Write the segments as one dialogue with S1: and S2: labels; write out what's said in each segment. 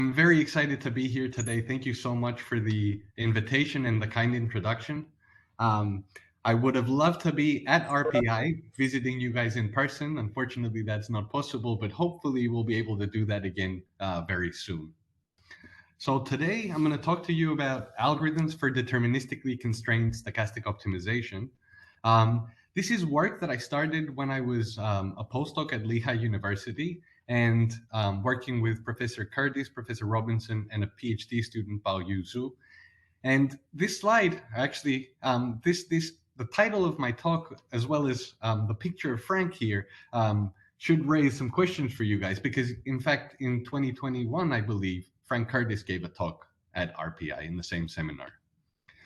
S1: I'm very excited to be here today. Thank you so much for the invitation and the kind introduction. I would have loved to be at RPI visiting you guys in person. Unfortunately, that's not possible, but hopefully we'll be able to do that again very soon. So today I'm going to talk to you about algorithms for deterministically constrained stochastic optimization. This is work that I started when I was a postdoc at Lehigh University and working with Professor Curtis, Professor Robinson, and a PhD student, Baoyu Zhou. And this slide, actually, the title of my talk, as well as the picture of Frank here, should raise some questions for you guys, because in fact, in 2021, I believe, Frank Curtis gave a talk at RPI in the same seminar.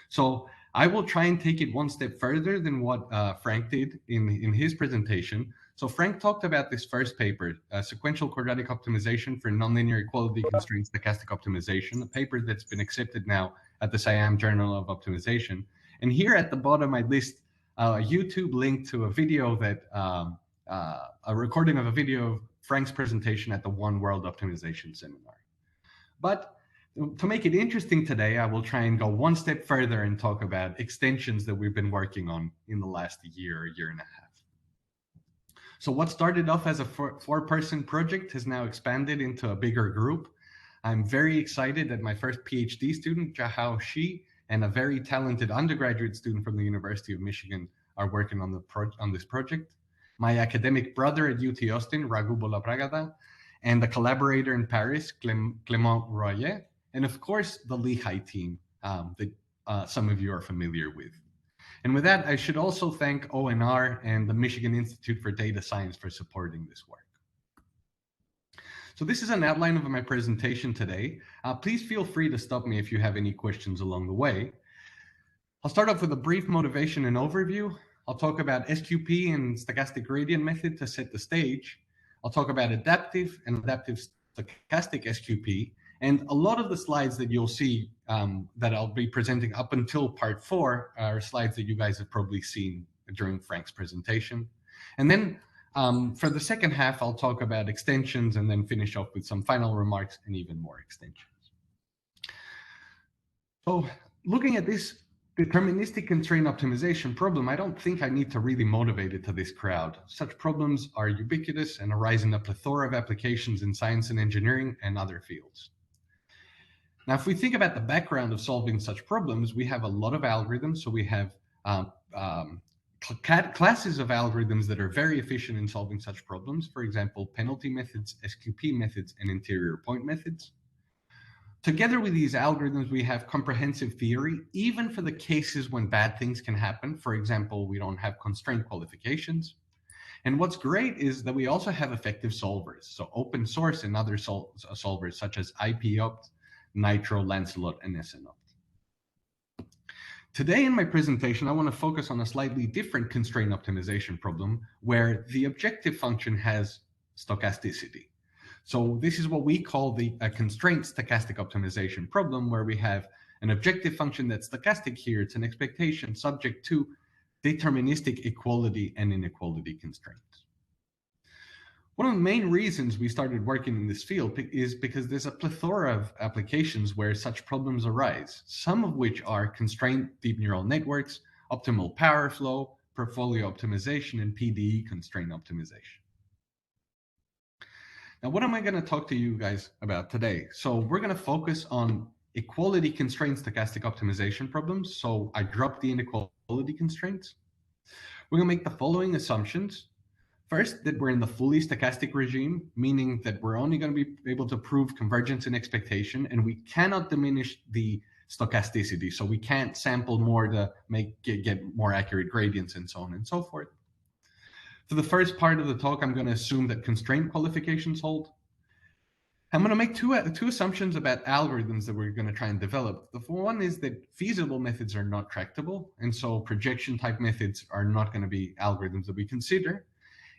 S1: So I will try and take it one step further than what Frank did in his presentation. So Frank talked about this first paper, sequential quadratic optimization for nonlinear equality constraint stochastic optimization, a paper that's been accepted now at the Siam Journal of Optimization. And here at the bottom, I list a YouTube link to a video that, a recording of a video of Frank's presentation at the One World Optimization Seminar. But to make it interesting today, I will try and go one step further and talk about extensions that we've been working on in the last year and a half. So what started off as a four-person project has now expanded into a bigger group. I'm very excited that my first PhD student, Jiahao, and a very talented undergraduate student from the University of Michigan are working on this project. My academic brother at UT Austin, Raghu Bollapragada, and a collaborator in Paris, Clément Royer, and of course, the Lehigh team that some of you are familiar with. And with that, I should also thank ONR and the Michigan Institute for Data Science for supporting this work. So this is an outline of my presentation today. Please feel free to stop me if you have any questions along the way. I'll start off with a brief motivation and overview. I'll talk about SQP and stochastic gradient method to set the stage. I'll talk about adaptive and adaptive stochastic SQP. And a lot of the slides that you'll see that I'll be presenting up until part 4 are slides that you guys have probably seen during Frank's presentation. And then for the second half, I'll talk about extensions and then finish off with some final remarks and even more extensions. So looking at this deterministic constraint optimization problem, I don't think I need to really motivate it to this crowd. Such problems are ubiquitous and arise in a plethora of applications in science and engineering and other fields. Now, if we think about the background of solving such problems, we have a lot of algorithms. So we have classes of algorithms that are very efficient in solving such problems. For example, penalty methods, SQP methods, and interior point methods. Together with these algorithms, we have comprehensive theory, even for the cases when bad things can happen. For example, we don't have constraint qualifications. And what's great is that we also have effective solvers. So open source and other solvers such as IPOpt, Nitro, Lancelot, and SNOpt. Today in my presentation, I want to focus on a slightly different constraint optimization problem where the objective function has stochasticity. So this is what we call a constraint stochastic optimization problem, where we have an objective function that's stochastic here. It's an expectation subject to deterministic equality and inequality constraints. One of the main reasons we started working in this field is because there's a plethora of applications where such problems arise, some of which are constrained deep neural networks, optimal power flow, portfolio optimization, and PDE constraint optimization. Now, what am I going to talk to you guys about today? So we're going to focus on equality constraint stochastic optimization problems. So I dropped the inequality constraints. We're going to make the following assumptions. First, that we're in the fully stochastic regime, meaning that we're only going to be able to prove convergence and expectation, and we cannot diminish the stochasticity. So we can't sample more to get more accurate gradients and so on and so forth. For the first part of the talk, I'm going to assume that constraint qualifications hold. I'm going to make two assumptions about algorithms that we're going to try and develop. The one is that feasible methods are not tractable, and so projection type methods are not going to be algorithms that we consider.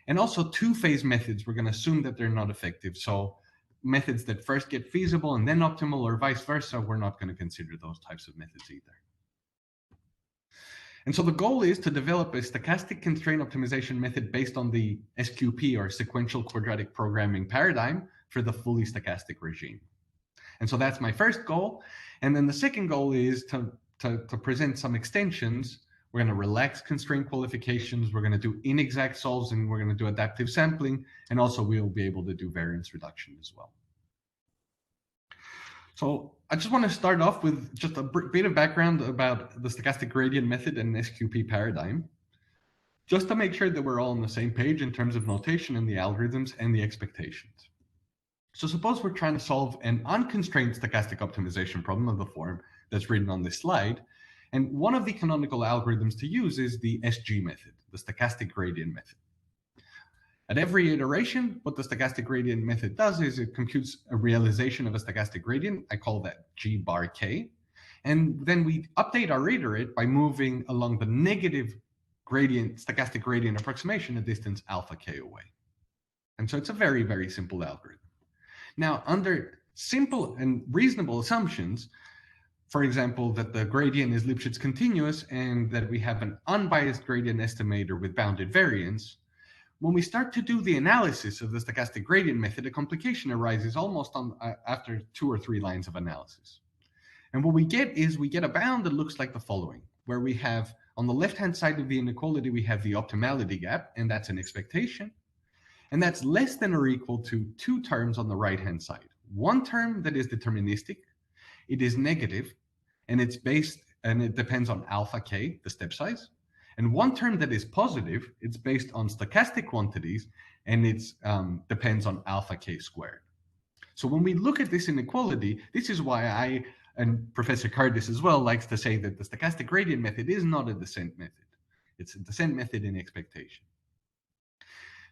S1: And also two-phase methods, we're going to assume that they're not effective. So methods that first get feasible and then optimal, or vice versa, we're not going to consider those types of methods either. And so the goal is to develop a stochastic constraint optimization method based on the SQP, or sequential quadratic programming paradigm, for the fully stochastic regime. And so that's my first goal. And then the second goal is to present some extensions. We're going to relax constraint qualifications. We're going to do inexact solves, and we're going to do adaptive sampling. And also we'll be able to do variance reduction as well. So I just want to start off with just a bit of background about the stochastic gradient method and SQP paradigm, just to make sure that we're all on the same page in terms of notation and the algorithms and the expectations. So suppose we're trying to solve an unconstrained stochastic optimization problem of the form that's written on this slide. And one of the canonical algorithms to use is the SG method, the stochastic gradient method. At every iteration, what the stochastic gradient method does is it computes a realization of a stochastic gradient. I call that G bar K. And then we update our iterate by moving along the negative gradient, stochastic gradient approximation a distance alpha K away. And so it's a very, very simple algorithm. Now, under simple and reasonable assumptions, for example, that the gradient is Lipschitz continuous and that we have an unbiased gradient estimator with bounded variance, when we start to do the analysis of the stochastic gradient method, a complication arises almost after 2 or 3 lines of analysis. And what we get is we get a bound that looks like the following, where we have on the left-hand side of the inequality, we have the optimality gap, and that's an expectation. And that's less than or equal to 2 terms on the right-hand side. One term that is deterministic, it is negative, and it depends on alpha K, the step size. And one term that is positive, it's based on stochastic quantities, and it depends on alpha K squared. So when we look at this inequality, this is why I, and Professor Cardis as well, likes to say that the stochastic gradient method is not a descent method. It's a descent method in expectation.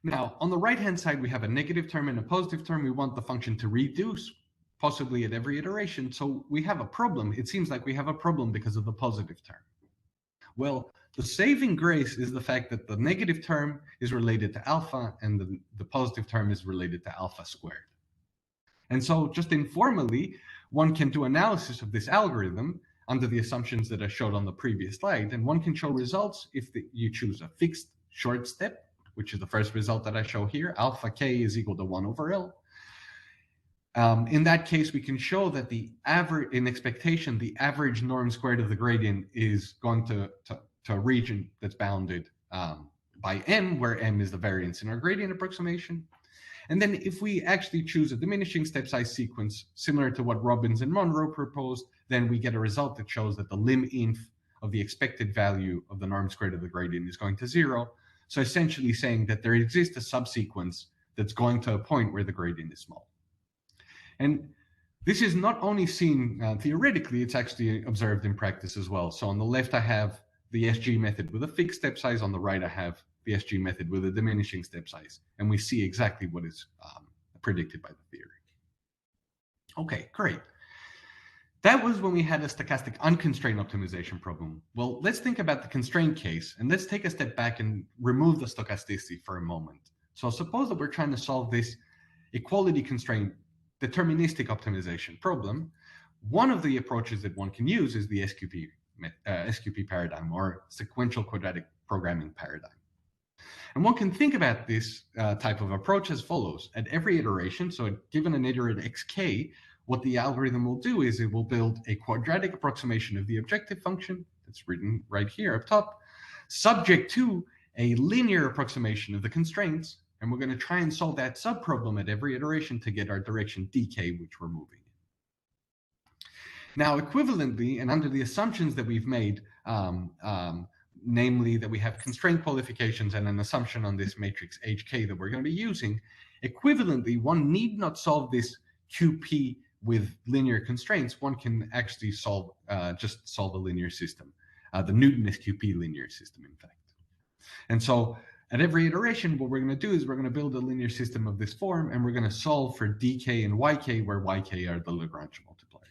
S1: Now, on the right-hand side, we have a negative term and a positive term. We want the function to reduce, possibly at every iteration. So we have a problem. It seems like we have a problem because of the positive term. Well, the saving grace is the fact that the negative term is related to alpha and the positive term is related to alpha squared. And so just informally, one can do analysis of this algorithm under the assumptions that I showed on the previous slide. And one can show results if you choose a fixed short step, which is the first result that I show here, alpha K is equal to 1 over L. In that case, we can show that the average, in expectation, the average norm squared of the gradient is going to a region that's bounded by M, where M is the variance in our gradient approximation. And then if we actually choose a diminishing step size sequence, similar to what Robbins and Monroe proposed, then we get a result that shows that the lim inf of the expected value of the norm squared of the gradient is going to 0. So essentially saying that there exists a subsequence that's going to a point where the gradient is small. And this is not only seen theoretically, it's actually observed in practice as well. So on the left, I have the SG method with a fixed step size. On the right, I have the SG method with a diminishing step size. And we see exactly what is predicted by the theory. Okay, great. That was when we had a stochastic unconstrained optimization problem. Well, let's think about the constraint case, and let's take a step back and remove the stochasticity for a moment. So suppose that we're trying to solve this equality constraint deterministic optimization problem. One of the approaches that one can use is the SQP paradigm, or sequential quadratic programming paradigm. And one can think about this type of approach as follows. At every iteration, so given an iterate xk, what the algorithm will do is it will build a quadratic approximation of the objective function that's written right here up top, subject to a linear approximation of the constraints. And we're going to try and solve that subproblem at every iteration to get our direction dk, which we're moving in. Now, equivalently, and under the assumptions that we've made, namely that we have constraint qualifications and an assumption on this matrix HK that we're going to be using, equivalently, one need not solve this QP with linear constraints. One can actually just solve a linear system, the Newton SQP linear system, in fact. And so at every iteration, what we're going to do is we're going to build a linear system of this form, and we're going to solve for dk and yk, where yk are the Lagrangian multipliers.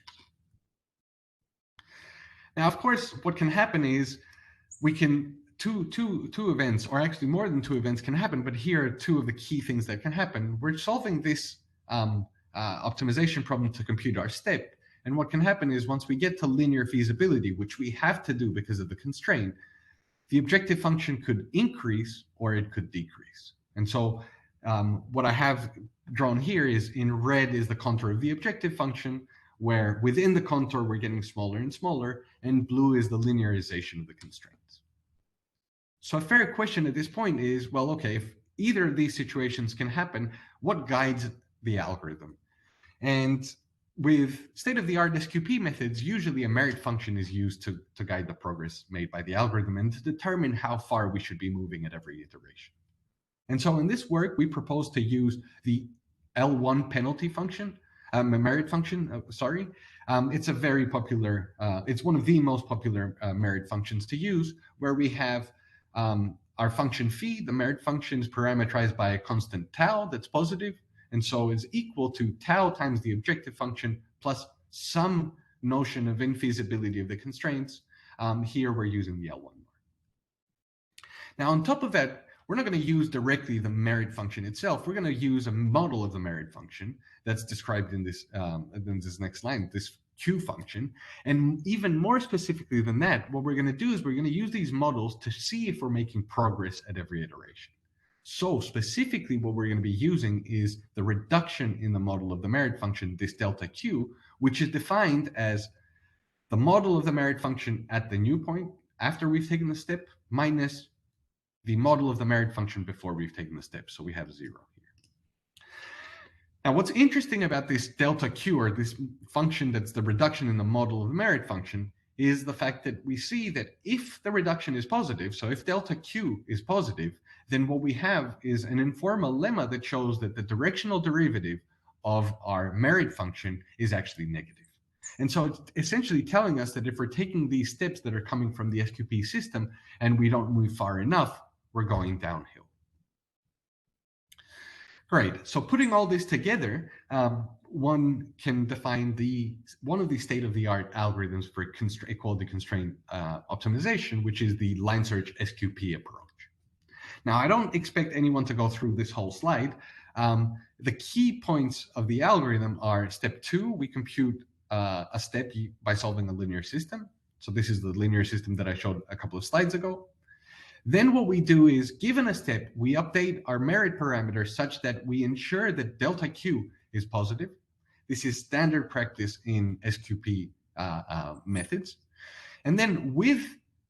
S1: Now, of course, what can happen is we can two events, or actually more than 2 events can happen, but here are 2 of the key things that can happen. We're solving this optimization problem to compute our step. And what can happen is once we get to linear feasibility, which we have to do because of the constraint, the objective function could increase or it could decrease. And so what I have drawn here is in red is the contour of the objective function, where within the contour we're getting smaller and smaller, and blue is the linearization of the constraints. So a fair question at this point is, well, okay, if either of these situations can happen, what guides the algorithm? And with state-of-the-art SQP methods, usually a merit function is used to guide the progress made by the algorithm and to determine how far we should be moving at every iteration. And so in this work, we propose to use the L1 penalty function, merit function, sorry. It's a very popular, it's one of the most popular merit functions to use, where we have our function phi. The merit function is parameterized by a constant tau that's positive, and so is equal to tau times the objective function plus some notion of infeasibility of the constraints. Here we're using the L1 bar. Now on top of that, we're not going to use directly the merit function itself. We're going to use a model of the merit function that's described in this next line, this Q function. And even more specifically than that, what we're going to do is we're going to use these models to see if we're making progress at every iteration. So specifically, what we're going to be using is the reduction in the model of the merit function, this delta Q, which is defined as the model of the merit function at the new point after we've taken the step minus the model of the merit function before we've taken the step. So we have 0 here. Now, what's interesting about this delta Q, or this function that's the reduction in the model of the merit function, is the fact that we see that if the reduction is positive, so if delta Q is positive, then what we have is an informal lemma that shows that the directional derivative of our merit function is actually negative. And so it's essentially telling us that if we're taking these steps that are coming from the SQP system and we don't move far enough, we're going downhill. Great. So putting all this together, one can define one of the state-of-the-art algorithms for equality constraint optimization, which is the line search SQP approach. Now, I don't expect anyone to go through this whole slide. The key points of the algorithm are step 2, we compute a step by solving a linear system. So this is the linear system that I showed a couple of slides ago. Then what we do is, given a step, we update our merit parameter such that we ensure that delta Q is positive. This is standard practice in SQP methods. And then with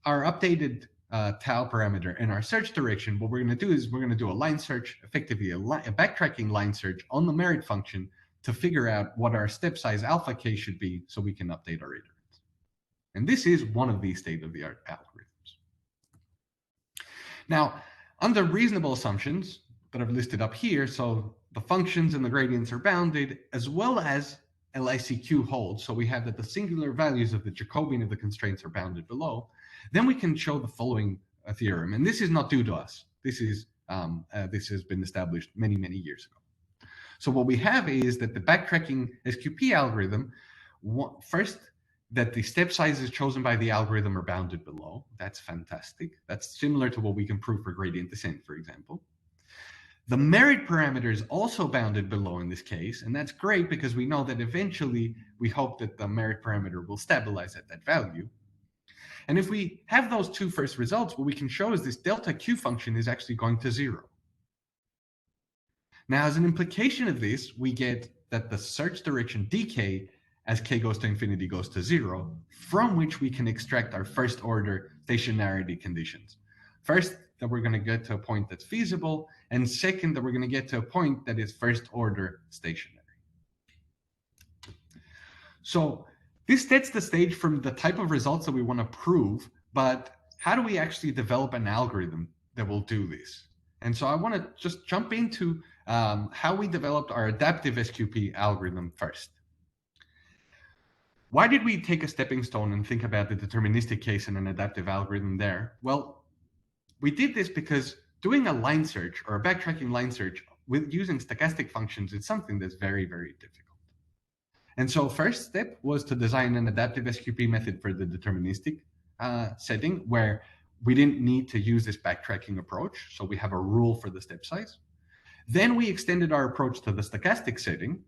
S1: our updated tau parameter and our search direction, what we're going to do is we're going to do a line search, effectively a backtracking line search on the merit function to figure out what our step size alpha k should be so we can update our iterates. And this is one of these state-of-the-art algorithms. Now, under reasonable assumptions that I've listed up here, so the functions and the gradients are bounded, as well as LICQ holds, so we have that the singular values of the Jacobian of the constraints are bounded below, then we can show the following theorem. And this is not due to us. This has been established many, many years ago. So what we have is that the backtracking SQP algorithm, first, that the step sizes chosen by the algorithm are bounded below. That's fantastic. That's similar to what we can prove for gradient descent, for example. The merit parameter is also bounded below in this case, and that's great because we know that eventually we hope that the merit parameter will stabilize at that value. And if we have those two first results, what we can show is this delta Q function is actually going to 0. Now, as an implication of this, we get that the search direction dk as k goes to infinity goes to 0, from which we can extract our first order stationarity conditions. First, that we're going to get to a point that's feasible, and second, that we're going to get to a point that is first order stationary. So this sets the stage from the type of results that we want to prove, but how do we actually develop an algorithm that will do this? And so I want to just jump into how we developed our adaptive SQP algorithm first. Why did we take a stepping stone and think about the deterministic case and an adaptive algorithm there? Well, we did this because doing a line search or a backtracking line search with using stochastic functions is something that's very, very difficult. And so first step was to design an adaptive SQP method for the deterministic setting where we didn't need to use this backtracking approach. So we have a rule for the step size. Then we extended our approach to the stochastic setting.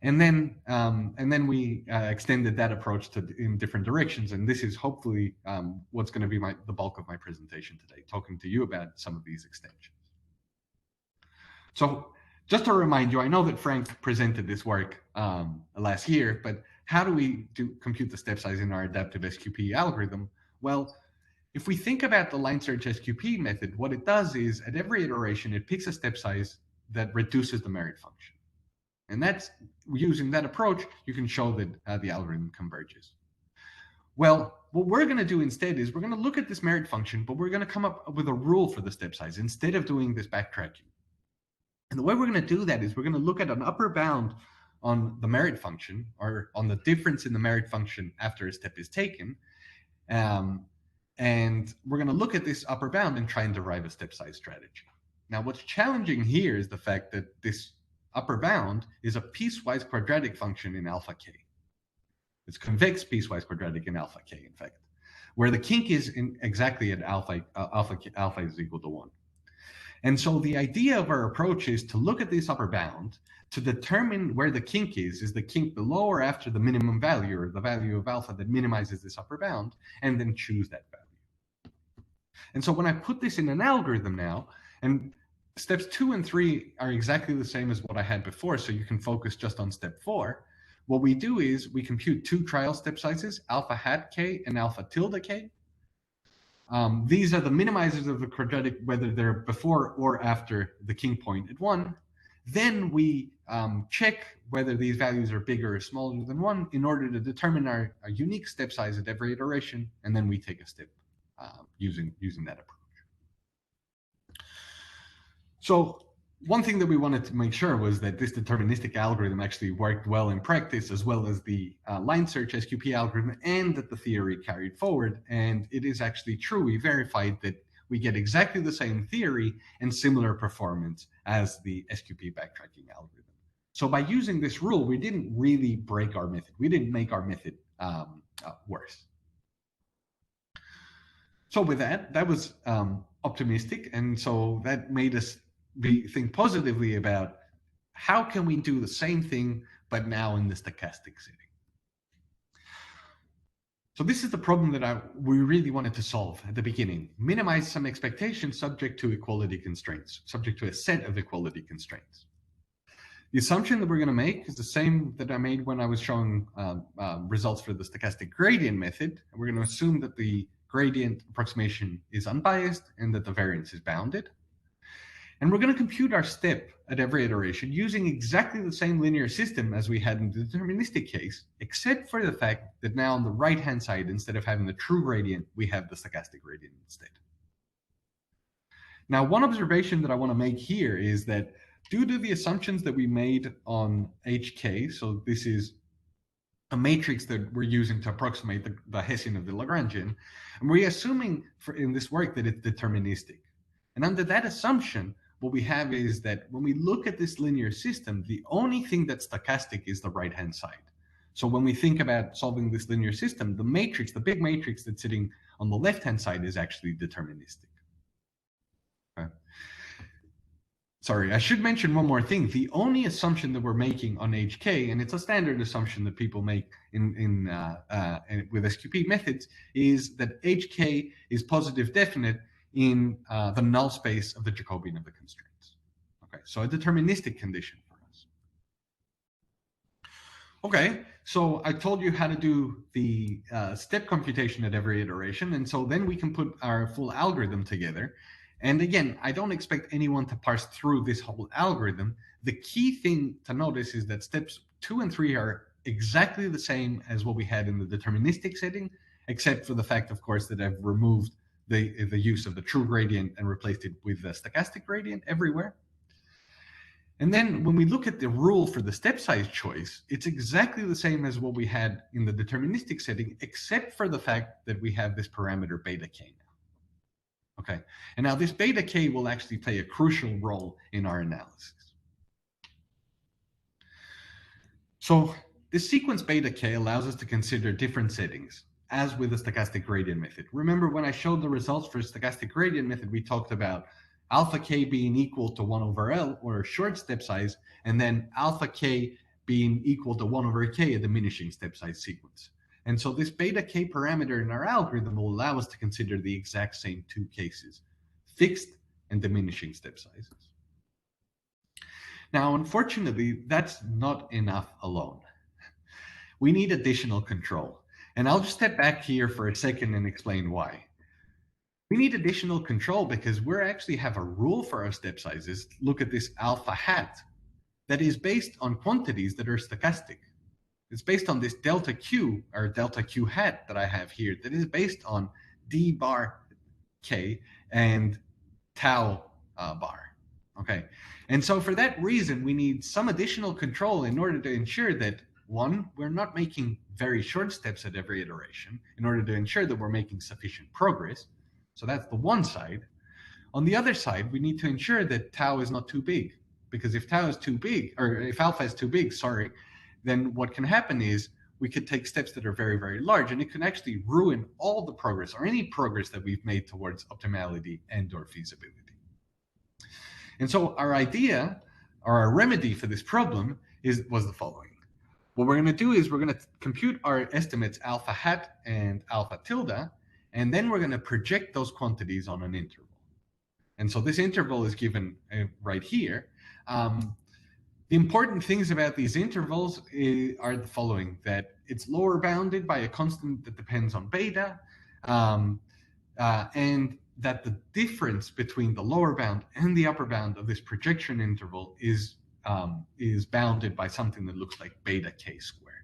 S1: And then we extended that approach in different directions. And this is hopefully what's going to be the bulk of my presentation today, talking to you about some of these extensions. So Just to remind you, I know that Frank presented this work last year, but how do we compute the step size in our adaptive SQP algorithm? Well, if we think about the line search SQP method, what it does is at every iteration, it picks a step size that reduces the merit function. And that's using that approach, you can show that the algorithm converges. Well, what we're going to do instead is we're going to look at this merit function, but we're going to come up with a rule for the step size instead of doing this backtracking. And the way we're going to do that is we're going to look at an upper bound on the merit function, or on the difference in the merit function after a step is taken. And we're going to look at this upper bound and try and derive a step size strategy. Now, what's challenging here is the fact that this upper bound is a piecewise quadratic function in alpha k. It's convex piecewise quadratic in alpha k, in fact, where the kink is exactly at alpha is equal to 1. And so the idea of our approach is to look at this upper bound to determine where the kink is the kink below or after the minimum value, or the value of alpha that minimizes this upper bound, and then choose that value. And so when I put this in an algorithm now, and steps 2 and 3 are exactly the same as what I had before, so you can focus just on step 4. What we do is we compute two trial step sizes, alpha hat k and alpha tilde k. These are the minimizers of the quadratic, whether they're before or after the kink point at 1. Then we check whether these values are bigger or smaller than 1 in order to determine our unique step size at every iteration, and then we take a step using that approach. So one thing that we wanted to make sure was that this deterministic algorithm actually worked well in practice, as well as the line search SQP algorithm, and that the theory carried forward. And it is actually true. We verified that we get exactly the same theory and similar performance as the SQP backtracking algorithm. So by using this rule, we didn't really break our method. We didn't make our method worse. So with that was optimistic. And so that made us think positively about how can we do the same thing, but now in the stochastic setting. So this is the problem that we really wanted to solve at the beginning. Minimize some expectations subject to equality constraints, subject to a set of equality constraints. The assumption that we're going to make is the same that I made when I was showing results for the stochastic gradient method. We're going to assume that the gradient approximation is unbiased and that the variance is bounded. And we're going to compute our step at every iteration using exactly the same linear system as we had in the deterministic case, except for the fact that now on the right-hand side, instead of having the true gradient, we have the stochastic gradient instead. Now, one observation that I want to make here is that due to the assumptions that we made on HK, so this is a matrix that we're using to approximate the Hessian of the Lagrangian, and we're assuming in this work that it's deterministic. And under that assumption, what we have is that when we look at this linear system, the only thing that's stochastic is the right-hand side. So when we think about solving this linear system, the matrix, the big matrix that's sitting on the left-hand side is actually deterministic. Okay. Sorry, I should mention one more thing. The only assumption that we're making on HK, and it's a standard assumption that people make with SQP methods, is that HK is positive definite in the null space of the Jacobian of the constraints. Okay, so a deterministic condition for us. Okay, so I told you how to do the step computation at every iteration, and so then we can put our full algorithm together. And again, I don't expect anyone to parse through this whole algorithm. The key thing to notice is that steps 2 and 3 are exactly the same as what we had in the deterministic setting, except for the fact, of course, that I've removed the use of the true gradient and replaced it with the stochastic gradient everywhere. And then when we look at the rule for the step size choice, it's exactly the same as what we had in the deterministic setting, except for the fact that we have this parameter beta k now. Okay, and now this beta k will actually play a crucial role in our analysis. So this sequence beta k allows us to consider different settings, as with the stochastic gradient method. Remember when I showed the results for stochastic gradient method, we talked about alpha k being equal to 1 over L, or a short step size, and then alpha k being equal to 1 over k, a diminishing step size sequence. And so this beta k parameter in our algorithm will allow us to consider the exact same two cases, fixed and diminishing step sizes. Now, unfortunately, that's not enough alone. We need additional control. And I'll just step back here for a second and explain why. We need additional control because we actually have a rule for our step sizes. Look at this alpha hat that is based on quantities that are stochastic. It's based on this delta Q or delta Q hat that I have here that is based on d bar K and tau bar. Okay. And so for that reason, we need some additional control in order to ensure that, one, we're not making very short steps at every iteration in order to ensure that we're making sufficient progress. So that's the one side. On the other side, we need to ensure that tau is not too big, because if tau is too big, or if alpha is too big, sorry, then what can happen is we could take steps that are very, very large, and it can actually ruin all the progress or any progress that we've made towards optimality and or feasibility. And so our idea or our remedy for this problem was the following. What we're going to do is we're going to compute our estimates alpha hat and alpha tilde, and then we're going to project those quantities on an interval. And so this interval is given right here. The important things about these intervals are the following: that it's lower bounded by a constant that depends on beta, and that the difference between the lower bound and the upper bound of this projection interval is bounded by something that looks like beta k squared.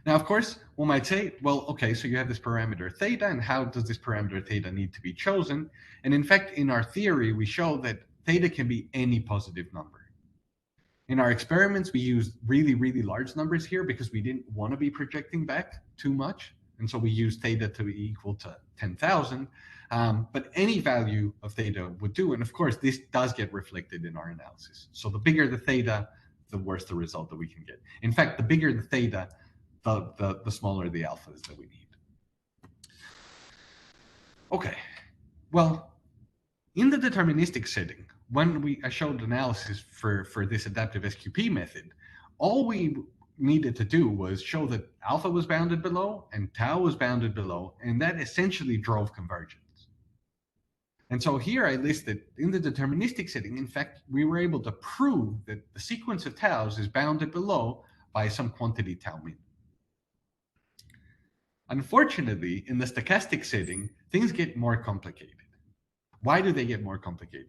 S1: Now, of course, one might say, well, okay, so you have this parameter theta, and how does this parameter theta need to be chosen? And in fact, in our theory, we show that theta can be any positive number. In our experiments, we used really, really large numbers here because we didn't want to be projecting back too much. And so we used theta to be equal to 10,000. But any value of theta would do. And of course, this does get reflected in our analysis. So the bigger the theta, the worse the result that we can get. In fact, the bigger the theta, the smaller the alphas that we need. Okay, well, in the deterministic setting, when I showed analysis for this adaptive SQP method, all we needed to do was show that alpha was bounded below and tau was bounded below, and that essentially drove convergence. And so here I listed in the deterministic setting, in fact, we were able to prove that the sequence of taus is bounded below by some quantity tau min. Unfortunately, in the stochastic setting, things get more complicated. Why do they get more complicated?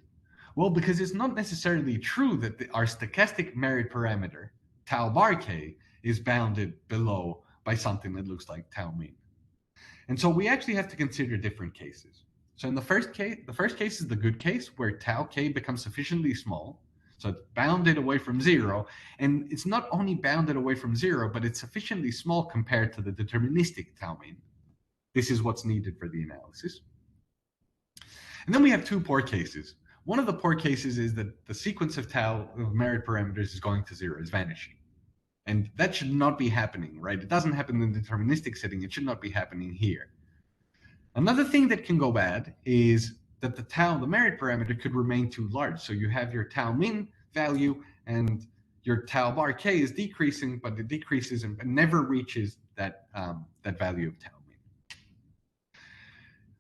S1: Well, because it's not necessarily true that our stochastic merit parameter, tau bar k, is bounded below by something that looks like tau min. And so we actually have to consider different cases. So in the first case is the good case, where tau k becomes sufficiently small, so it's bounded away from zero, and it's not only bounded away from zero, but it's sufficiently small compared to the deterministic tau min. This is what's needed for the analysis. And then we have two poor cases. One of the poor cases is that the sequence of tau of merit parameters is going to zero, is vanishing. And that should not be happening, right? It doesn't happen in the deterministic setting. It should not be happening here. Another thing that can go bad is that the merit parameter could remain too large. So you have your tau min value and your tau bar k is decreasing, but it decreases and never reaches that value of tau min.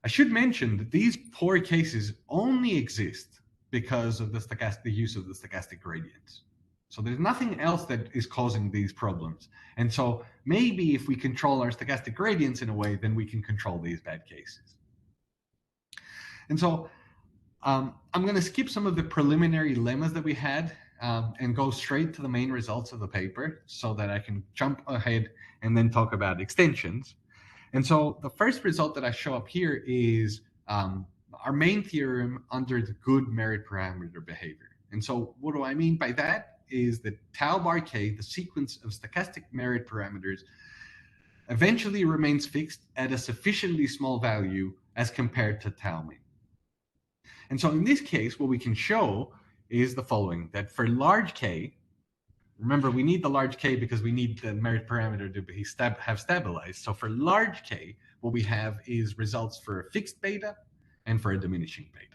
S1: I should mention that these poor cases only exist because of the use of the stochastic gradients. So there's nothing else that is causing these problems. And so maybe if we control our stochastic gradients in a way, then we can control these bad cases. And so I'm going to skip some of the preliminary lemmas that we had and go straight to the main results of the paper so that I can jump ahead and then talk about extensions. And so the first result that I show up here is our main theorem under the good merit parameter behavior. And so what do I mean by that? Is that tau bar k, the sequence of stochastic merit parameters, eventually remains fixed at a sufficiently small value as compared to tau min. And so in this case, what we can show is the following: that for large k, remember we need the large k because we need the merit parameter to have stabilized. So for large k, what we have is results for a fixed beta and for a diminishing beta.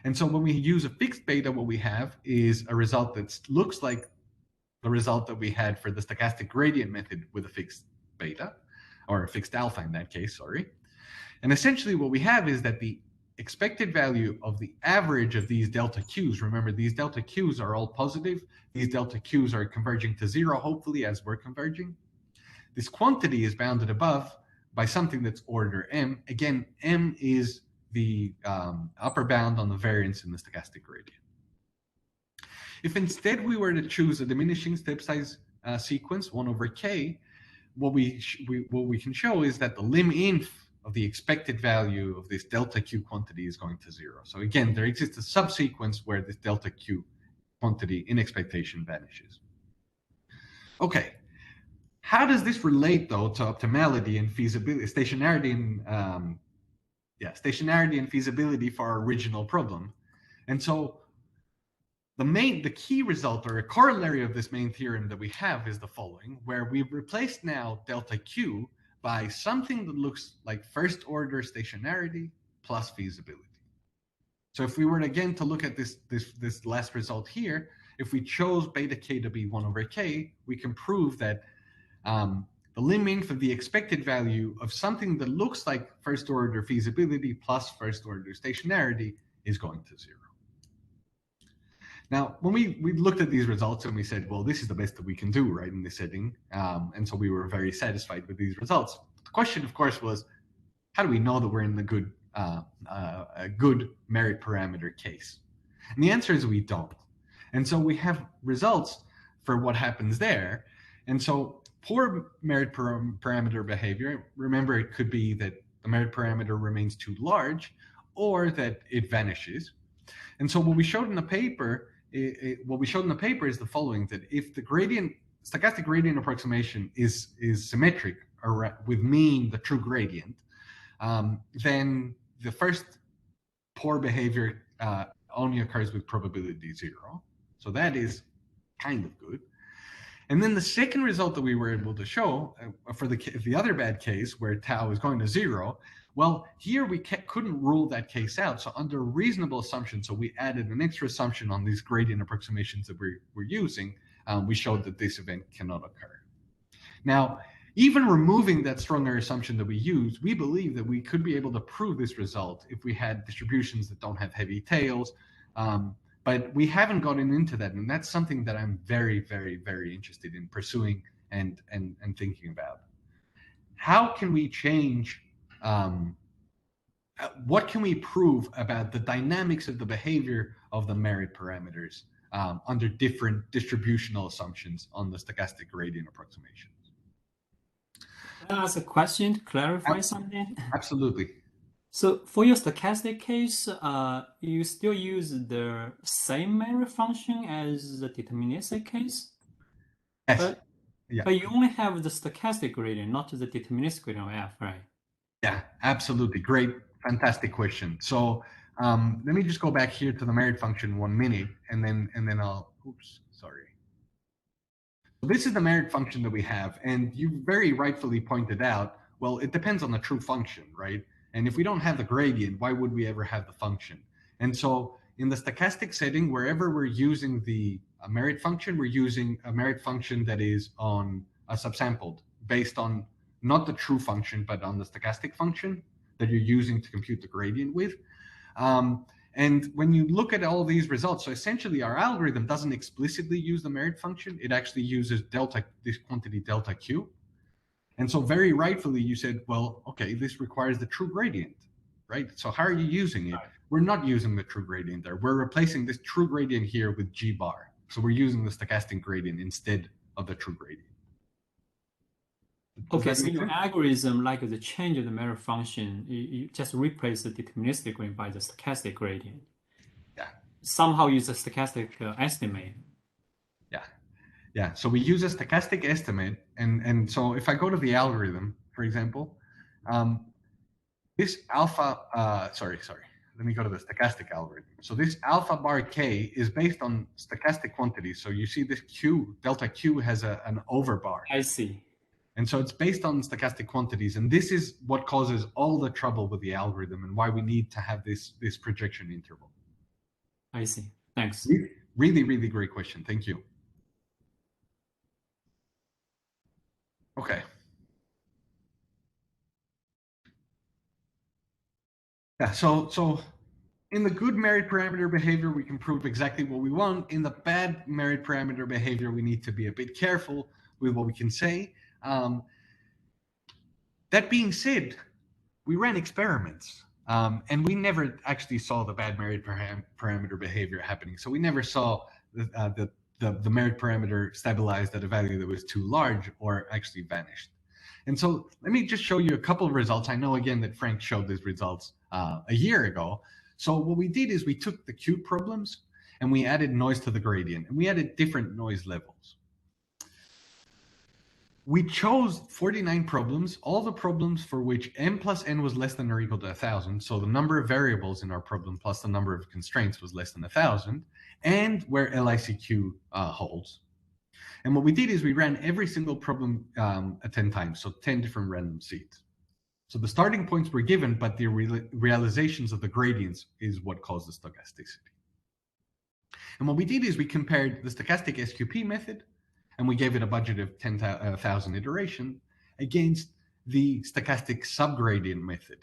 S1: And so when we use a fixed beta, what we have is a result that looks like the result that we had for the stochastic gradient method with a fixed beta, or a fixed alpha in that case, sorry. And essentially what we have is that the expected value of the average of these delta q's, remember these delta q's are all positive, these delta q's are converging to 0, hopefully, as we're converging. This quantity is bounded above by something that's order m. Again, m is the upper bound on the variance in the stochastic gradient. If instead we were to choose a diminishing step size sequence, 1 over k, what we can show is that the lim inf of the expected value of this delta q quantity is going to 0. So again, there exists a subsequence where this delta q quantity in expectation vanishes. Okay, how does this relate though to optimality and feasibility, stationarity and feasibility for our original problem? And so the key result, or a corollary of this main theorem that we have, is the following, where we've replaced now delta q by something that looks like first order stationarity plus feasibility. So if we were again to look at this last result here, if we chose beta k to be 1 over k, we can prove that the lim inf of the expected value of something that looks like first order feasibility plus first order stationarity is going to 0. Now, when we looked at these results and we said, well, this is the best that we can do, right, in this setting, and so we were very satisfied with these results. The question, of course, was, how do we know that we're in the a good merit parameter case? And the answer is we don't. And so we have results for what happens there. And so poor merit parameter behavior, remember, it could be that the merit parameter remains too large or that it vanishes. And so what we showed in the paper is the following, that if the stochastic gradient approximation is symmetric with mean the true gradient, then the first poor behavior only occurs with probability 0. So that is kind of good. And then the second result that we were able to show for the other bad case where tau is going to 0, well, here we couldn't rule that case out. So under reasonable assumption, so we added an extra assumption on these gradient approximations that we're using, we showed that this event cannot occur. Now, even removing that stronger assumption that we used, we believe that we could be able to prove this result if we had distributions that don't have heavy tails. But we haven't gotten into that, and that's something that I'm very, very, very interested in pursuing and thinking about. How can we change? What can we prove about the dynamics of the behavior of the merit parameters under different distributional assumptions on the stochastic gradient approximations?
S2: Can I ask a question to clarify something?
S1: Absolutely.
S2: So for your stochastic case, you still use the same merit function as the deterministic case?
S1: Yes.
S2: But you only have the stochastic gradient, not the deterministic gradient of f, right?
S1: Yeah, absolutely. Great, fantastic question. So let me just go back here to the merit function 1 minute, and then I'll. Oops, sorry. So this is the merit function that we have, and you very rightfully pointed out. Well, it depends on the true function, right? And if we don't have the gradient, why would we ever have the function? And so in the stochastic setting, wherever we're using the merit function, we're using a merit function that is on a subsampled, based on not the true function, but on the stochastic function that you're using to compute the gradient with. And when you look at all these results, so essentially our algorithm doesn't explicitly use the merit function. It actually uses this quantity delta q. And so very rightfully you said, well, okay, this requires the true gradient, right? So how are you using it? We're not using the true gradient there. We're replacing this true gradient here with g bar. So we're using the stochastic gradient instead of the true gradient.
S2: Okay, so your algorithm, like the change of the merit function, you just replace the deterministic gradient by the stochastic gradient.
S1: Yeah.
S2: Somehow use a stochastic estimate.
S1: Yeah, so we use a stochastic estimate, and so if I go to the algorithm, for example, this alpha, let me go to the stochastic algorithm. So this alpha bar k is based on stochastic quantities. So you see this q, delta q has an overbar.
S2: I see.
S1: And so it's based on stochastic quantities, and this is what causes all the trouble with the algorithm and why we need to have this projection interval.
S2: I see. Thanks.
S1: Really, really great question. Thank you. Okay. Yeah, so in the good merit parameter behavior, we can prove exactly what we want. In the bad merit parameter behavior, we need to be a bit careful with what we can say. That being said, we ran experiments, and we never actually saw the bad merit parameter behavior happening. So we never saw the merit parameter stabilized at a value that was too large or actually vanished. And so let me just show you a couple of results. I know again that Frank showed these results a year ago. So what we did is we took the cube problems and we added noise to the gradient, and we added different noise levels. We chose 49 problems, all the problems for which m plus n was less than or equal to 1,000. So the number of variables in our problem plus the number of constraints was less than 1,000, and where LICQ holds. And what we did is we ran every single problem 10 times, so 10 different random seeds. So the starting points were given, but the realizations of the gradients is what caused the stochasticity. And what we did is we compared the stochastic SQP method, and we gave it a budget of 10,000 iteration against the stochastic subgradient method.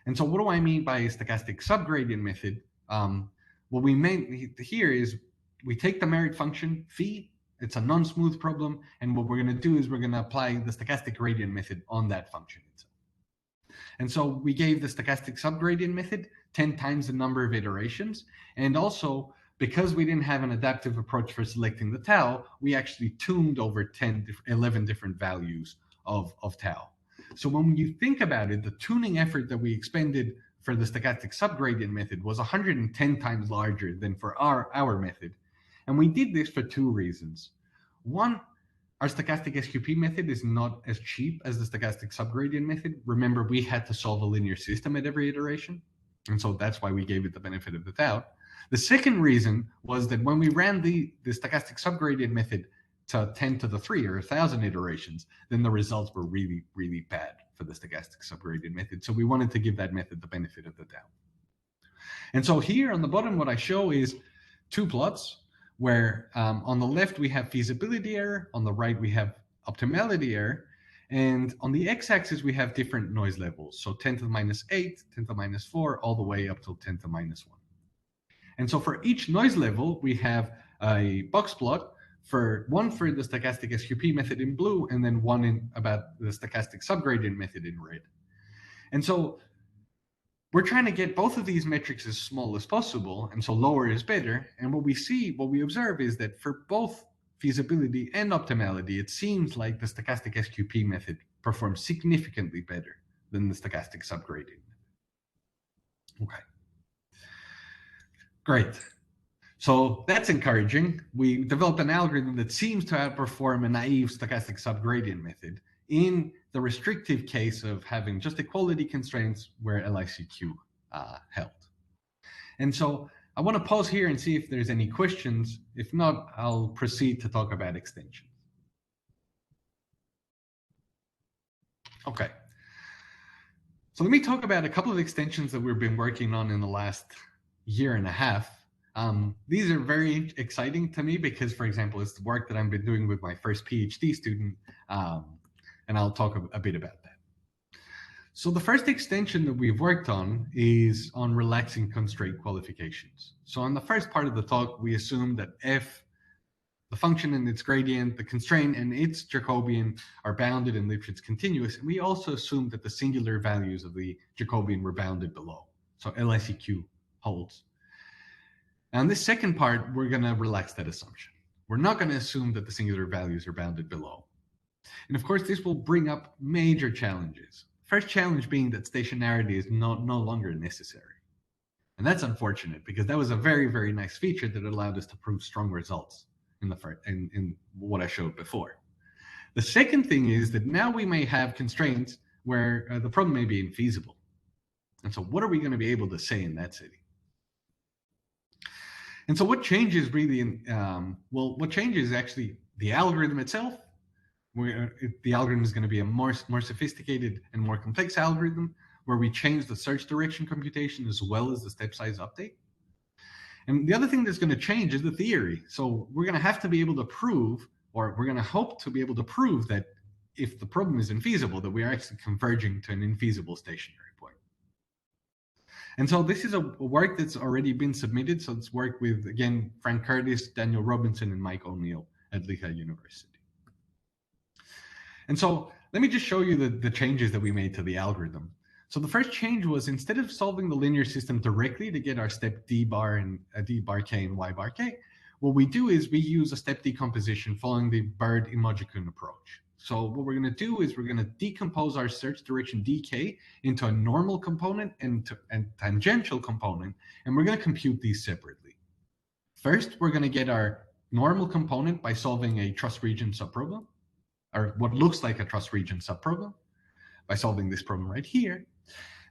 S1: And so what do I mean by a stochastic subgradient method? What we mean here is we take the merit function phi, it's a non-smooth problem, and what we're going to do is we're going to apply the stochastic gradient method on that function itself. And so we gave the stochastic subgradient method 10 times the number of iterations, and also because we didn't have an adaptive approach for selecting the tau, we actually tuned over 11 different values of tau. So when you think about it, the tuning effort that we expended for the stochastic subgradient method was 110 times larger than for our method. And we did this for two reasons. One, our stochastic SQP method is not as cheap as the stochastic subgradient method. Remember, we had to solve a linear system at every iteration. And so that's why we gave it the benefit of the doubt. The second reason was that when we ran the stochastic subgradient method to 10 to the 3 or 1,000 iterations, then the results were really, really bad for the stochastic subgradient method. So we wanted to give that method the benefit of the doubt. And so here on the bottom, what I show is two plots where on the left we have feasibility error, on the right we have optimality error, and on the x-axis we have different noise levels. So 10 to the minus 8, 10 to the minus 4, all the way up till 10 to the minus 1. And so for each noise level, we have a box plot for one for the stochastic SQP method in blue, and then one in about the stochastic subgradient method in red. And so we're trying to get both of these metrics as small as possible, and so lower is better. And what we observe is that for both feasibility and optimality, it seems like the stochastic SQP method performs significantly better than the stochastic subgradient. Okay. Great. So that's encouraging. We developed an algorithm that seems to outperform a naive stochastic subgradient method in the restrictive case of having just equality constraints where LICQ held. And so I want to pause here and see if there's any questions. If not, I'll proceed to talk about extensions. Okay. So let me talk about a couple of extensions that we've been working on in the last year and a half. These are very exciting to me because, for example, it's the work that I've been doing with my first PhD student, and I'll talk a bit about that. So the first extension that we've worked on is on relaxing constraint qualifications. So on the first part of the talk, we assume that f, the function and its gradient, the constraint and its Jacobian are bounded and Lipschitz continuous, and we also assume that the singular values of the Jacobian were bounded below. So LICQ holds. Now, in this second part, we're going to relax that assumption. We're not going to assume that the singular values are bounded below. And of course, this will bring up major challenges. First challenge being that stationarity is no longer necessary. And that's unfortunate because that was a very, very nice feature that allowed us to prove strong results in what I showed before. The second thing is that now we may have constraints where the problem may be infeasible. And so what are we going to be able to say in that setting? And so what changes really what changes is actually the algorithm itself. The algorithm is going to be a more sophisticated and more complex algorithm where we change the search direction computation as well as the step size update. And the other thing that's going to change is the theory. So we're going to have to be able to prove, or we're going to hope to be able to prove that if the problem is infeasible, that we are actually converging to an infeasible stationary point. And so this is a work that's already been submitted. So it's work with, again, Frank Curtis, Daniel Robinson, and Mike O'Neill at Lehigh University. And so let me just show you the changes that we made to the algorithm. So the first change was, instead of solving the linear system directly to get our step d bar and d bar k and y bar k, what we do is we use a step decomposition following the Bird-Imogicun approach. So what we're going to do is we're going to decompose our search direction dk into a normal component and tangential component, and we're going to compute these separately. First, we're going to get our normal component by solving a truss region subproblem, or what looks like a truss region subproblem, by solving this problem right here.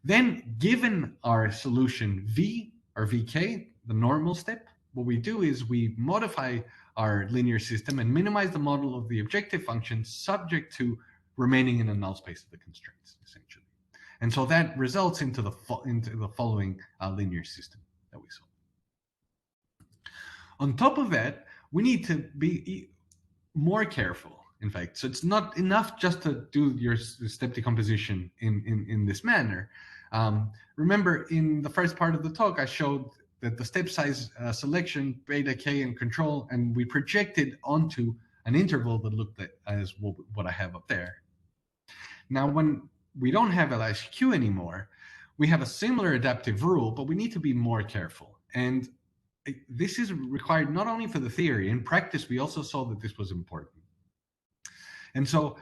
S1: Then, given our solution v, or vk, the normal step, what we do is we modify our linear system and minimize the model of the objective function subject to remaining in a null space of the constraints, essentially. And so that results into the following linear system that we saw. On top of that, we need to be more careful, in fact. So it's not enough just to do your step decomposition in this manner. Remember, in the first part of the talk, I showed that the step size selection, beta k, and control, and we projected onto an interval that looked as what I have up there. Now, when we don't have LICQ anymore, we have a similar adaptive rule, but we need to be more careful. And this is required not only for the theory. In practice, we also saw that this was important. And so,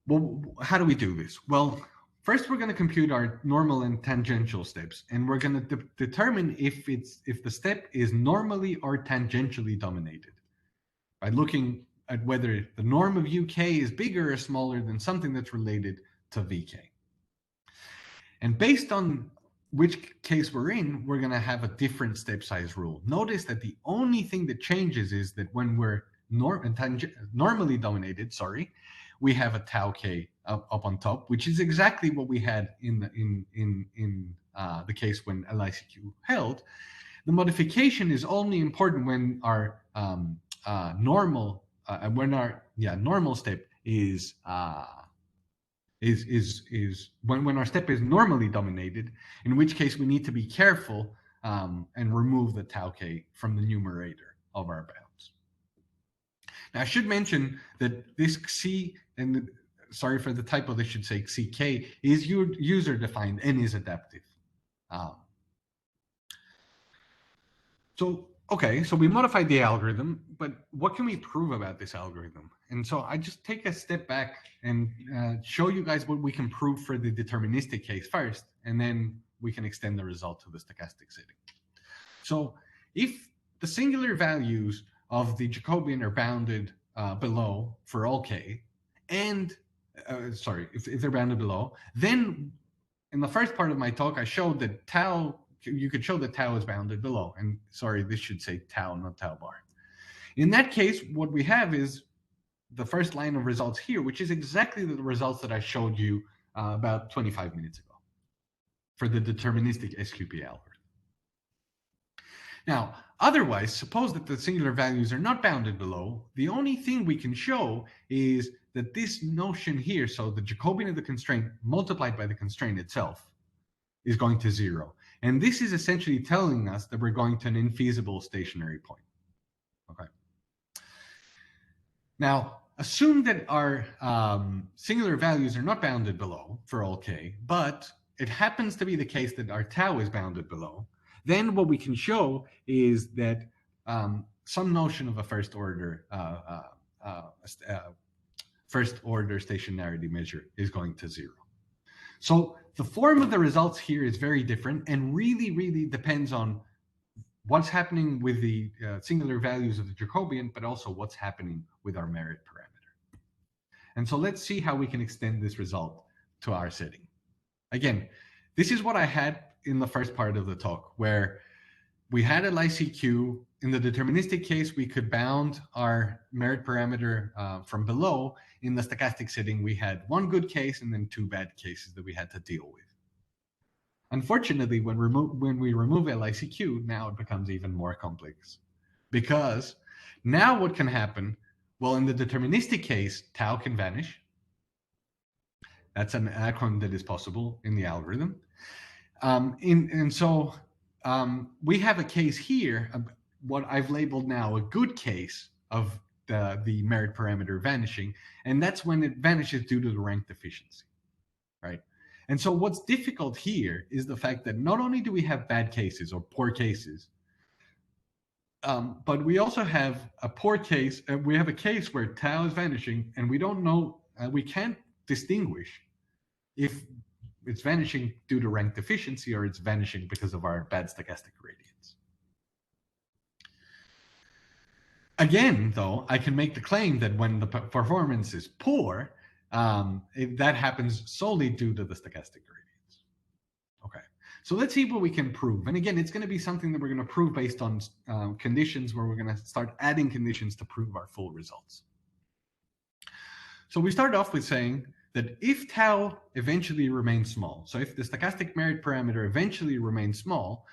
S1: well, how do we do this? Well, first, we're going to compute our normal and tangential steps, and we're going to determine if the step is normally or tangentially dominated by looking at whether the norm of uk is bigger or smaller than something that's related to vk. And based on which case we're in, we're going to have a different step size rule. Notice that the only thing that changes is that when we're normally dominated, we have a tau k up on top, which is exactly what we had in the case when LICQ held. The modification is only important when our normal step is when our step is normally dominated, in which case we need to be careful and remove the tau k from the numerator of our bounds. Now, I should mention that this C, and sorry for the typo, this should say CK, is user-defined and is adaptive. So we modified the algorithm, but what can we prove about this algorithm? And so I just take a step back and show you guys what we can prove for the deterministic case first, and then we can extend the result to the stochastic setting. So if the singular values of the Jacobian are bounded below for all k, and if they're bounded below, then in the first part of my talk, I showed that tau, you could show that tau is bounded below. And sorry, this should say tau, not tau bar. In that case, what we have is the first line of results here, which is exactly the results that I showed you about 25 minutes ago for the deterministic SQP algorithm. Now, otherwise, suppose that the singular values are not bounded below. The only thing we can show is that this notion here, so the Jacobian of the constraint multiplied by the constraint itself, is going to 0. And this is essentially telling us that we're going to an infeasible stationary point. Okay. Now, assume that our singular values are not bounded below for all k, but it happens to be the case that our tau is bounded below. Then what we can show is that some notion of a first order stationarity measure is going to 0. So the form of the results here is very different and really depends on what's happening with the singular values of the Jacobian, but also what's happening with our merit parameter. And so let's see how we can extend this result to our setting. Again, this is what I had in the first part of the talk, where we had a LICQ. In the deterministic case, we could bound our merit parameter from below. In the stochastic setting, we had one good case and then two bad cases that we had to deal with. Unfortunately, when we remove LICQ, now it becomes even more complex. Because now what can happen? Well, in the deterministic case, tau can vanish. That's an outcome that is possible in the algorithm. We have a case here, what I've labeled now a good case of the merit parameter vanishing, and that's when it vanishes due to the rank deficiency, right? And so what's difficult here is the fact that not only do we have bad cases or poor cases, but we also have a poor case, and we have a case where tau is vanishing, and we don't know, we can't distinguish if it's vanishing due to rank deficiency or it's vanishing because of our bad stochastic gradients. Again, though, I can make the claim that when the performance is poor, that happens solely due to the stochastic gradients. Okay, so let's see what we can prove. And again, it's going to be something that we're going to prove based on conditions, where we're going to start adding conditions to prove our full results. So we start off with saying that if tau eventually remains small, so if the stochastic merit parameter eventually remains small,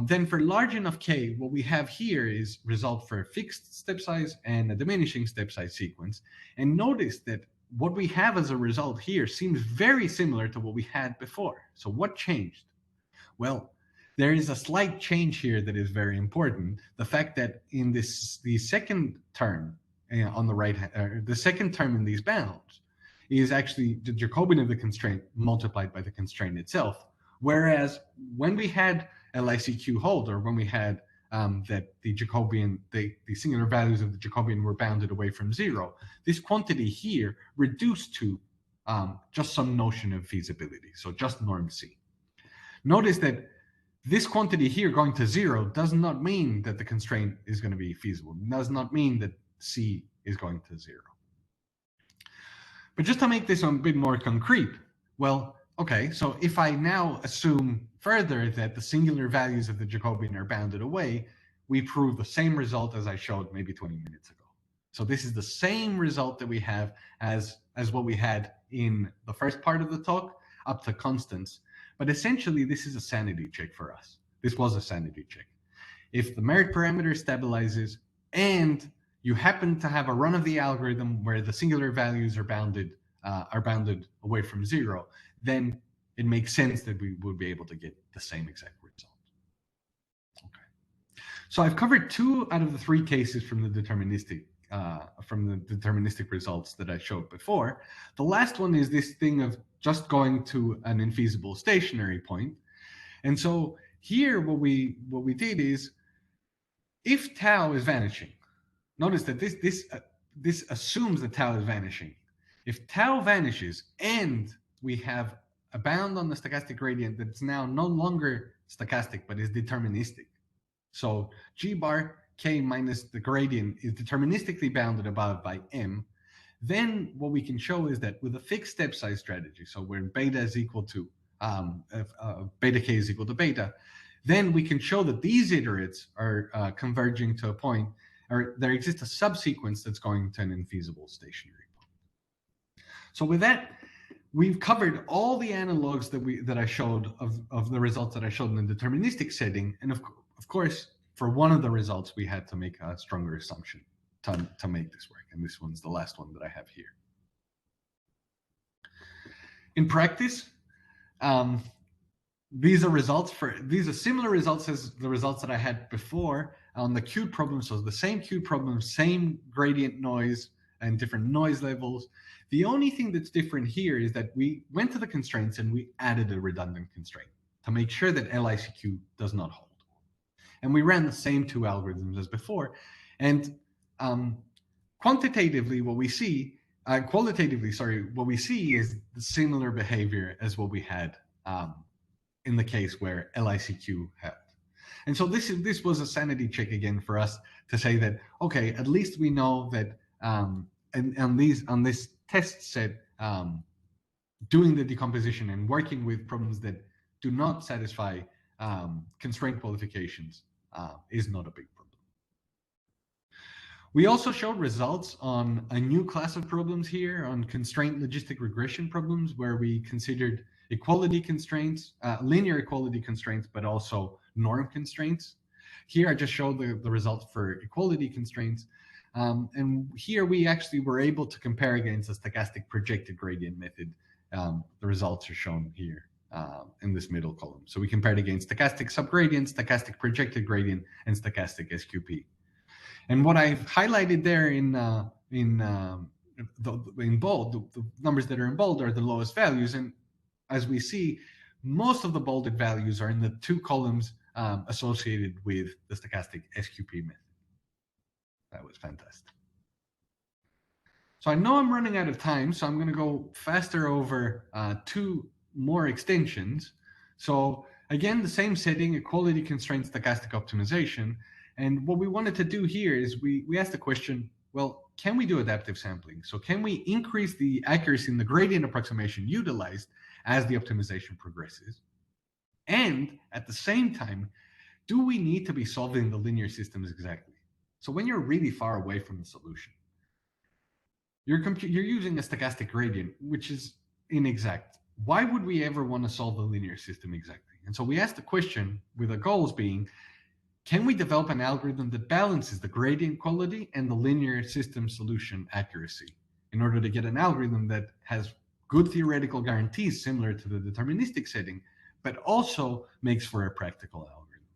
S1: then for large enough k, what we have here is result for a fixed step size and a diminishing step size sequence. And notice that what we have as a result here seems very similar to what we had before. So what changed? Well, there is a slight change here that is very important. The fact that in the second term on the right hand, the second term in these bounds is actually the Jacobian of the constraint multiplied by the constraint itself. Whereas when we had LICQ hold, or when we had that the Jacobian, the singular values of the Jacobian were bounded away from zero, this quantity here reduced to just some notion of feasibility, so just norm C. Notice that this quantity here going to zero does not mean that the constraint is going to be feasible. It does not mean that C is going to zero. But just to make this a bit more concrete, well, okay, so if I now assume further that the singular values of the Jacobian are bounded away, we prove the same result as I showed maybe 20 minutes ago. So this is the same result that we have as what we had in the first part of the talk, up to constants. But essentially, this is a sanity check for us. This was a sanity check. If the merit parameter stabilizes and you happen to have a run of the algorithm where the singular values are bounded away from zero, then it makes sense that we would be able to get the same exact result. Okay. So I've covered 2 out of the 3 cases from the deterministic results that I showed before. The last one is this thing of just going to an infeasible stationary point. And so here what we did is, if tau is vanishing, notice that this assumes that tau is vanishing. If tau vanishes and we have a bound on the stochastic gradient that's now no longer stochastic but is deterministic, so g bar k minus the gradient is deterministically bounded above by m, then what we can show is that with a fixed step size strategy, so where beta is equal to beta k is equal to beta, then we can show that these iterates are converging to a point, or there exists a subsequence that's going to an infeasible stationary point. So with that, we've covered all the analogs that I showed of the results that I showed in the deterministic setting, and of course, for one of the results, we had to make a stronger assumption to make this work, and this one's the last one that I have here. In practice, these are similar results as the results that I had before on the cube problem. So the same cube problem, same gradient noise and different noise levels. The only thing that's different here is that we went to the constraints and we added a redundant constraint to make sure that LICQ does not hold. And we ran the same 2 algorithms as before. And qualitatively, what we see is the similar behavior as what we had in the case where LICQ held. And so this was a sanity check again for us to say that, okay, at least we know that on this test set, doing the decomposition and working with problems that do not satisfy constraint qualifications is not a big problem. We also showed results on a new class of problems here, on constraint logistic regression problems, where we considered equality constraints, linear equality constraints, but also norm constraints. Here I just showed the results for equality constraints. And here we actually were able to compare against a stochastic projected gradient method. The results are shown here in this middle column. So we compared against stochastic subgradient, stochastic projected gradient, and stochastic SQP. And what I've highlighted there in bold, the numbers that are in bold are the lowest values. And as we see, most of the bolded values are in the two columns associated with the stochastic SQP method. That was fantastic. So I know I'm running out of time, so I'm going to go faster over two more extensions. So again, the same setting, equality constraint stochastic optimization. And what we wanted to do here is we asked the question, well, can we do adaptive sampling? So can we increase the accuracy in the gradient approximation utilized as the optimization progresses? And at the same time, do we need to be solving the linear systems exactly? So when you're really far away from the solution, you're using a stochastic gradient, which is inexact. Why would we ever want to solve the linear system exactly? And so we asked the question with the goals being, can we develop an algorithm that balances the gradient quality and the linear system solution accuracy in order to get an algorithm that has good theoretical guarantees similar to the deterministic setting, but also makes for a practical algorithm?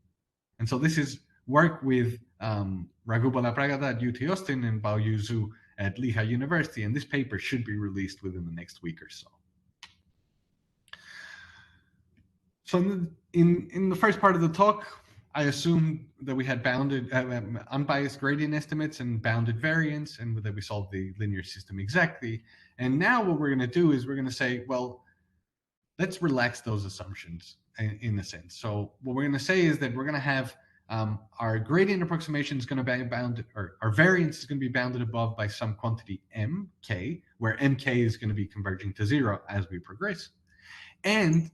S1: And so this is work with Raghu Bollapragada at UT Austin and Baoyu Zhou at Lehigh University, and this paper should be released within the next week or so. So in the first part of the talk, I assumed that we had bounded unbiased gradient estimates and bounded variance, and that we solved the linear system exactly. And now what we're going to do is we're going to say, well, let's relax those assumptions in a sense. So what we're going to say is that we're going to have our gradient approximation is going to be bounded, or our variance is going to be bounded above by some quantity mk, where mk is going to be converging to 0 as we progress. And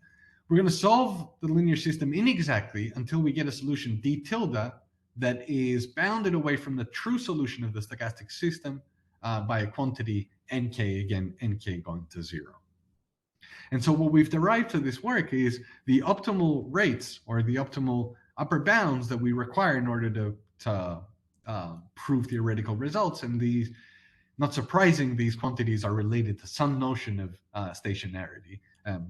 S1: we're going to solve the linear system inexactly until we get a solution d tilde that is bounded away from the true solution of the stochastic system by a quantity nk, again, nk going to 0. And so what we've derived to this work is the optimal rates, or the optimal upper bounds that we require in order to prove theoretical results. And these, not surprising, these quantities are related to some notion of stationarity,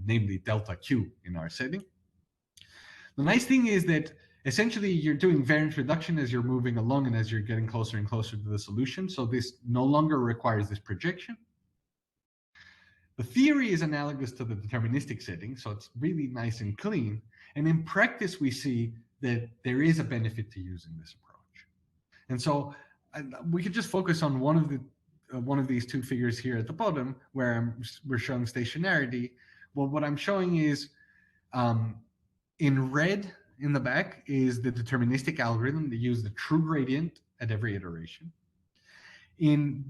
S1: namely delta Q in our setting. The nice thing is that essentially you're doing variance reduction as you're moving along and as you're getting closer and closer to the solution. So this no longer requires this projection. The theory is analogous to the deterministic setting, so it's really nice and clean. And in practice, we see that there is a benefit to using this approach. And so we could just focus on one of these two figures here at the bottom, where we're showing stationarity. Well, what I'm showing is in red in the back is the deterministic algorithm that uses the true gradient at every iteration. In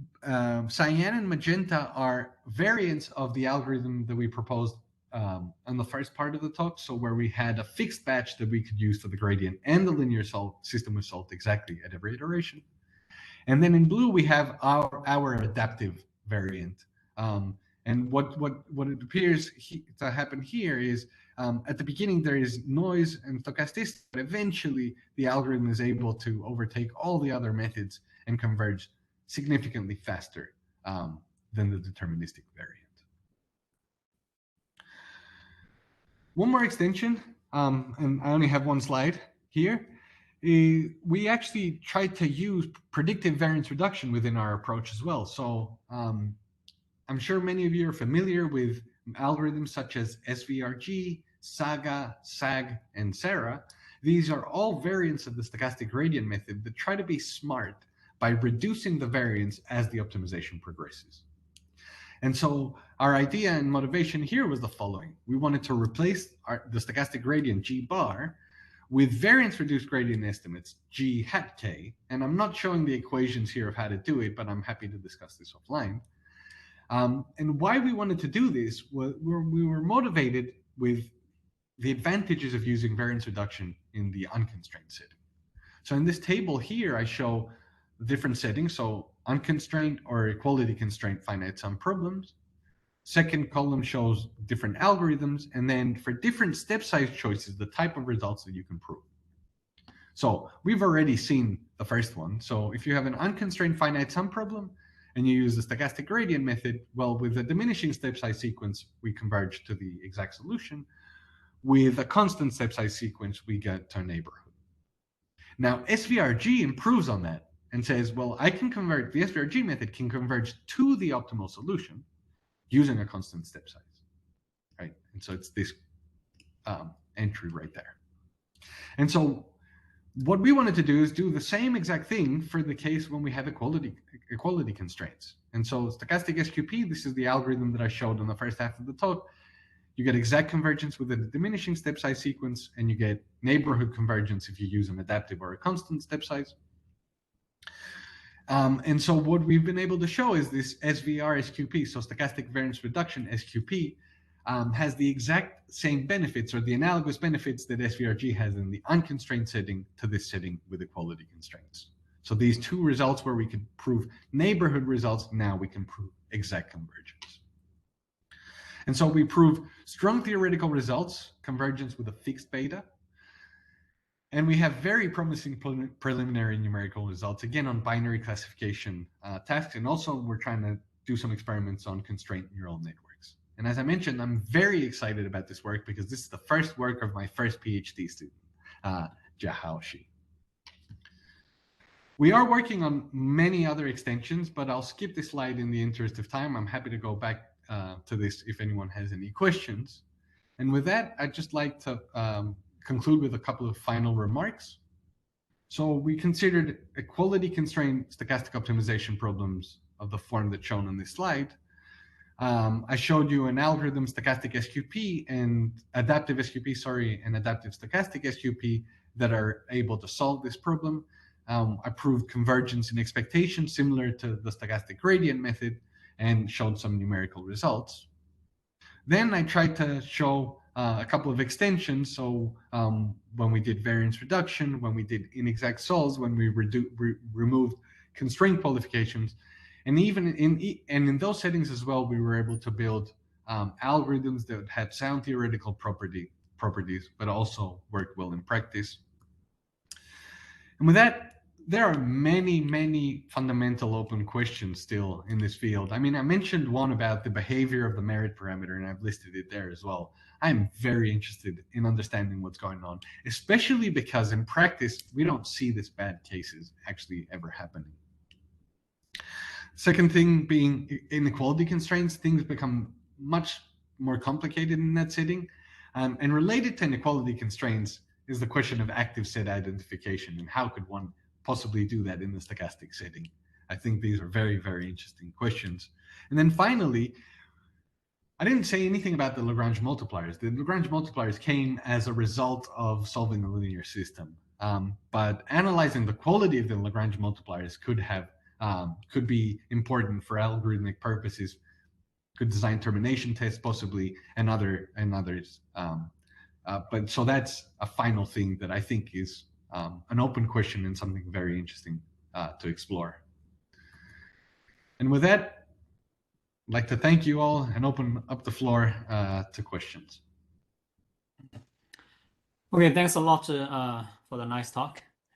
S1: cyan and magenta are variants of the algorithm that we proposed on the first part of the talk, so where we had a fixed batch that we could use for the gradient, and the linear system was solved exactly at every iteration. And then in blue, we have our adaptive variant. And what it appears to happen here is at the beginning, there is noise and stochasticity, but eventually the algorithm is able to overtake all the other methods and converge significantly faster than the deterministic variant. One more extension, and I only have one slide here. We actually tried to use predictive variance reduction within our approach as well. So I'm sure many of you are familiar with algorithms such as SVRG, SAGA, SAG, and SARA. These are all variants of the stochastic gradient method that try to be smart by reducing the variance as the optimization progresses. And so our idea and motivation here was the following. We wanted to replace the stochastic gradient G bar with variance reduced gradient estimates G hat K. And I'm not showing the equations here of how to do it, but I'm happy to discuss this offline. And why we wanted to do this was we were motivated with the advantages of using variance reduction in the unconstrained setting. So in this table here, I show different settings. So unconstrained or equality constraint finite sum problems. Second column shows different algorithms. And then for different step size choices, the type of results that you can prove. So we've already seen the first one. So if you have an unconstrained finite sum problem and you use the stochastic gradient method, well, with the diminishing step size sequence, we converge to the exact solution. with a constant step size sequence, we get to a neighborhood. Now, SVRG improves on that and says, well, the SVRG method can converge to the optimal solution using a constant step size, right? And so it's this entry right there. And so what we wanted to do is do the same exact thing for the case when we have equality constraints. And so stochastic SQP, this is the algorithm that I showed in the first half of the talk. You get exact convergence with a diminishing step size sequence, and you get neighborhood convergence if you use an adaptive or a constant step size. And so what we've been able to show is this SVR SQP, so stochastic variance reduction SQP, has the exact same benefits or the analogous benefits that SVRG has in the unconstrained setting to this setting with equality constraints. So these two results where we could prove neighborhood results, now we can prove exact convergence. And so we prove strong theoretical results, convergence with a fixed beta. And we have very promising preliminary numerical results, again, on binary classification tasks. And also we're trying to do some experiments on constraint neural networks. And as I mentioned, I'm very excited about this work because this is the first work of my first PhD student, Jiahao. We are working on many other extensions, but I'll skip this slide in the interest of time. I'm happy to go back to this if anyone has any questions. And with that, I'd just like to conclude with a couple of final remarks. So we considered equality constraint stochastic optimization problems of the form that's shown on this slide. I showed you an algorithm stochastic SQP and adaptive SQP, and adaptive stochastic SQP that are able to solve this problem. I proved convergence in expectation similar to the stochastic gradient method and showed some numerical results. Then I tried to show a couple of extensions. So when we did variance reduction, when we did inexact solves, when we removed constraint qualifications, and even in those settings as well, we were able to build algorithms that had sound theoretical properties, but also work well in practice. And with that, there are many, many fundamental open questions still in this field. I mean, I mentioned one about the behavior of the merit parameter, and I've listed it there as well. I'm very interested in understanding what's going on, especially because in practice, we don't see these bad cases actually ever happening. Second thing being inequality constraints, things become much more complicated in that setting. And related to inequality constraints is the question of active set identification and how could one possibly do that in the stochastic setting. I think these are very, very interesting questions. And then finally, I didn't say anything about the Lagrange multipliers. The Lagrange multipliers came as a result of solving a linear system. But analyzing the quality of the Lagrange multipliers could be important for algorithmic purposes, could design termination tests possibly, and others. But so that's a final thing that I think is an open question and something very interesting to explore. And with that, I'd like to thank you all and open up the floor to questions.
S2: Okay, thanks a lot for the nice talk.